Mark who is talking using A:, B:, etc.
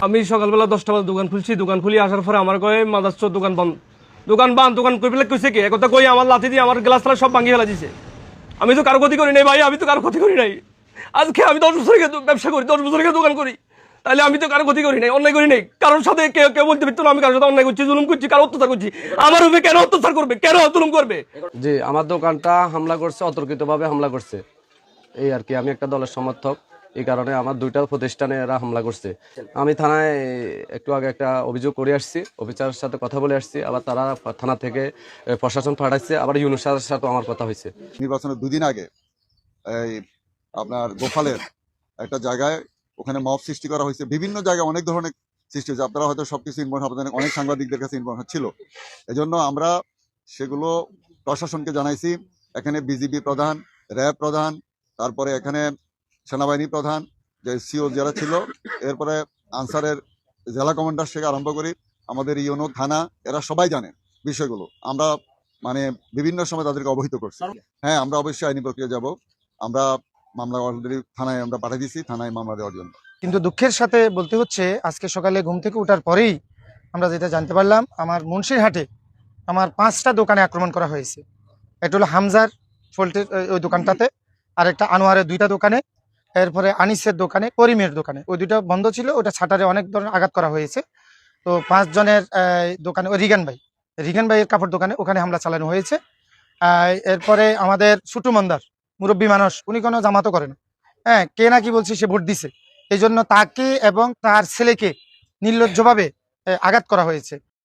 A: আমি সকালবেলা 10টা বাজে দোকান খুলছি, দোকান খুলি আসার পরে আমার কয়ে মাদার দোকান বন্ধ, দোকান কই পেলে কইছে কি একথা কই আমার লাথি দিয়ে আমার গ্লাস ফ্লাস সব ভাঙিয়ে ফেলা দিছে। আমি তো কারো ক্ষতি করি নাই ভাই, আমি তো কারো ক্ষতি করি নাই। আজকে আমি 10 বছর আগে ব্যবসা করি, 10 বছর আগে দোকান করি, তাহলে আমি তো কারো ক্ষতি করি নাই, অন্যায় করি নাই। কারোর সাথে কেউ কেউ বলতে পারতো না আমি কারোর সাথে অন্যায় করছি, জুলুম করছি, কারো অত্যাচার করছি। আমার উপরে কেন অত্যাচার করবে, কেন জুলুম করবে?
B: জি, আমার দোকানটা হামলা করছে, অতর্কিতভাবে হামলা করছে, এই আর কি। আমি একটা দলের সমর্থক, এই কারণে আমার দুইটা প্রতিষ্ঠানে এরা হামলা করছে। আমি থানায় একটু আগে একটা অভিযোগ করে আসছি, অফিসারের সাথে কথা বলে আসছি, আবার তারা থানা থেকে প্রশাসন পাঠাচ্ছে, আবার ইউনুস স্যারের সাথে আমার কথা হয়েছে।
C: নির্বাচনের 2 দিন আগে এই আপনার গোপালের একটা জায়গায় ওখানে মব সৃষ্টি করা হয়েছে, বিভিন্ন জায়গায় অনেক ধরনের সৃষ্টি হয়েছে। আপনারা হয়তো সবকিছু ইনফরমেশন, অনেক সাংবাদিকদের কাছে ইনফরমেশন ছিল, এজন্য আমরা সেগুলো প্রশাসনকে জানাইছি। এখানে বিজিবি প্রধান, র্যাব প্রধান, তারপরে এখানে সেনাবাহিনী প্রধান, যে সিও যারা ছিল, এরপরে আনসারের জেলা কমান্ডার থেকে আরম্ভ করি আমাদের ইউনো থানা, এরা সবাই জানে বিষয়গুলো। আমরা মানে বিভিন্ন সময় তাদেরকে অবহিত করছি। হ্যাঁ, আমরা অবশ্যই আইনি প্রক্রিয়া যাব। আমরা মামলা অলরেডি থানায় আমরা পাঠিয়ে দিচ্ছি, থানায় মামলা দেওয়ার জন্য।
D: কিন্তু দুঃখের সাথে বলতে হচ্ছে আজকে সকালে ঘুম থেকে ওঠার পরেই আমরা যেটা জানতে পারলাম, আমার মুন্সিরহাটে আমার 5টা দোকানে আক্রমণ করা হয়েছে। একটা হলো হামজার ফল্টের ওই দোকানটাতে, আর একটা আনোয়ারের 2টা দোকানে, এরপরে আনিসের দোকানে, করিমের দোকানে। ওই 2টা বন্ধ ছিল, ওটা ছাটারে অনেক ধরনের আঘাত করা হয়েছে। তো 5 জনের দোকানে, ওই রিগান ভাইয়ের কাপড় দোকানে, ওখানে হামলা চালানো হয়েছে। এরপরে আমাদের ছোটু মন্দার মুরব্বী মানুষ, উনি কোনো জামাতও করে না, হ্যাঁ, কে নাকি বলছে সে ভোট দিছে, এই জন্য তাকে এবং তার ছেলেকে নির্লজ্জভাবে আঘাত করা হয়েছে।